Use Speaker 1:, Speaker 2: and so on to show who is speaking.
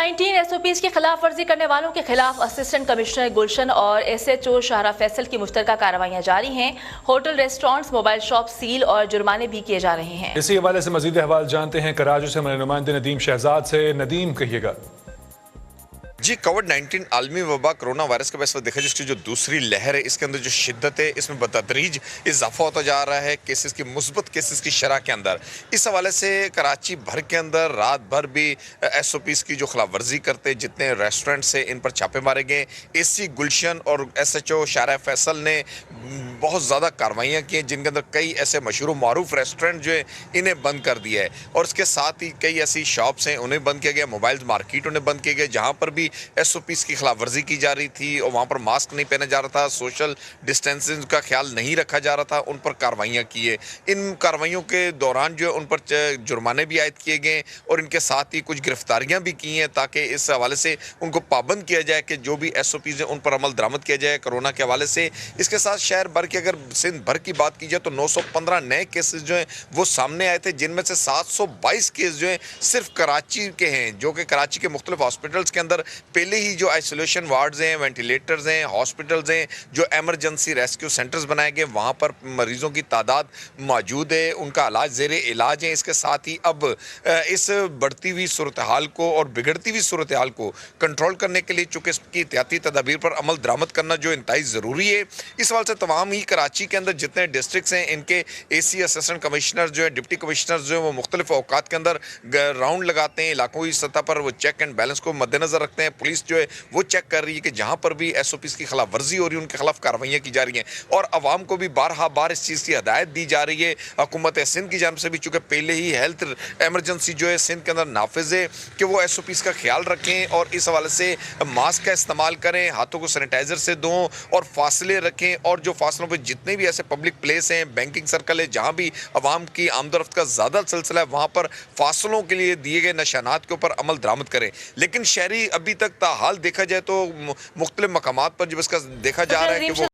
Speaker 1: कोविड-19 SOPs की खिलाफ वर्जी करने वालों के खिलाफ असिस्टेंट कमिश्नर गुलशन और एसएचओ शाहरा फैसल की मुश्तरका कार्रवाइयां जारी हैं। Hotel, restaurants, mobile shop seal और जुर्माने भी किए जा रहे हैं।
Speaker 2: इसी हवाले से मजीद अहवाल जानते हैं कराची से हमारे नुमाइंदे नदीम शहजाद से। नदीम, कहिएगा।
Speaker 3: जी, कोविड-19 आलमी वबा कोरोना वायरस के वजह से देखा जिसकी जो दूसरी लहर है, इसके अंदर जो शिद्दत है, इसमें बतदरीज इजाफा होता जा रहा है केसेस की, मुस्बत केसेस की शरह के अंदर। इस हवाले से कराची भर के अंदर रात भर भी एसओपीज़ की जो खिलाफ वर्जी करते जितने रेस्टोरेंट से इन पर छापे मारे गए। एसी गुलशन और एसएचओ शाहरा फैसल ने बहुत ज़्यादा कार्रवाइयाँ की हैं, जिनके अंदर कई ऐसे मशहूर मारूफ रेस्टोरेंट जो है इन्हें बंद कर दिया है, और इसके साथ ही कई ऐसी शॉप्स हैं उन्हें बंद किया गया, मोबाइल मार्केट उन्हें बंद किए गए, जहाँ पर भी एसओपीज़ की खिलाफ वर्जी की जा रही थी और वहाँ पर मास्क नहीं पहना जा रहा था, सोशल डिस्टेंसिंग का ख्याल नहीं रखा जा रहा था, उन पर कार्रवाइयाँ की है। इन कार्रवाइयों के दौरान जो है उन पर जुर्माने भी आयद किए गए और इनके साथ ही कुछ गिरफ्तारियाँ भी की हैं, ताकि इस हवाले से उनको पाबंद किया जाए कि जो भी एसओपीज़ हैं उन पर अमल दरामद किया जाए कोरोना के हवाले से। इसके साथ शहर भर की, अगर सिंध भर की बात की जाए तो 915 नए केसेस जो हैं वो सामने आए थे, जिनमें से 722 केस जो हैं सिर्फ कराची के हैं, जो कि कराची के मुख्तलिफ हॉस्पिटल्स के अंदर पहले ही जो आइसोलेशन वार्ड्स हैं, वेंटिलेटर्स हैं, हॉस्पिटल्स हैं, जो एमरजेंसी रेस्क्यू सेंटर्स बनाए गए, वहाँ पर मरीजों की तादाद मौजूद है, उनका इलाज ज़ेरे इलाज है। इसके साथ ही अब इस बढ़ती हुई सूरत हाल को और बिगड़ती हुई सूरत हाल को कंट्रोल करने के लिए चूँकि इसकी एहतियाती तदाबीर पर अमल दरामद करना जो इंतहाई ज़रूरी है, इस हवाले से तमाम ही कराची के अंदर जितने डिस्ट्रिक्ट्स हैं इनके एसी असिस्टेंट कमिश्नर जो है, डिप्टी कमिश्नर जो है, वो मुख्तलिफ औकात के अंदर राउंड लगाते हैं, इलाकों की सतह पर वो चेक एंड बैलेंस को मद्देनजर रखते हैं। पुलिस जो है वो चेक कर रही है कि जहाँ पर भी एसओपीज़ की खिलाफ वर्जी हो रही है उनके खिलाफ कार्रवाइयाँ की जा रही हैं, और आवाम को भी बारहा बार इस चीज़ की हदायत दी जा रही है हुकूमत सिंध की जानिब से भी, चूँकि पहले ही हेल्थ एमरजेंसी जो है सिंध के अंदर नाफिज है, कि वो एसओपीज़ का ख्याल रखें और इस हवाले से मास्क का इस्तेमाल करें, हाथों को सैनिटाइज़र से धों और फासले रखें, और जो फासलों पर जितने भी ऐसे पब्लिक प्लेस हैं, बैंकिंग सर्कल है, जहाँ भी आवाम की आमदरफ्त का ज़्यादा सिलसिला है, वहाँ पर फासलों के लिए दिए गए निशानात के ऊपर अमल दरामद करें। लेकिन शहरी अभी तक ताहाल देखा जाए तो मुख्तलिफ मकामात पर जब इसका देखा जा रहा है कि वो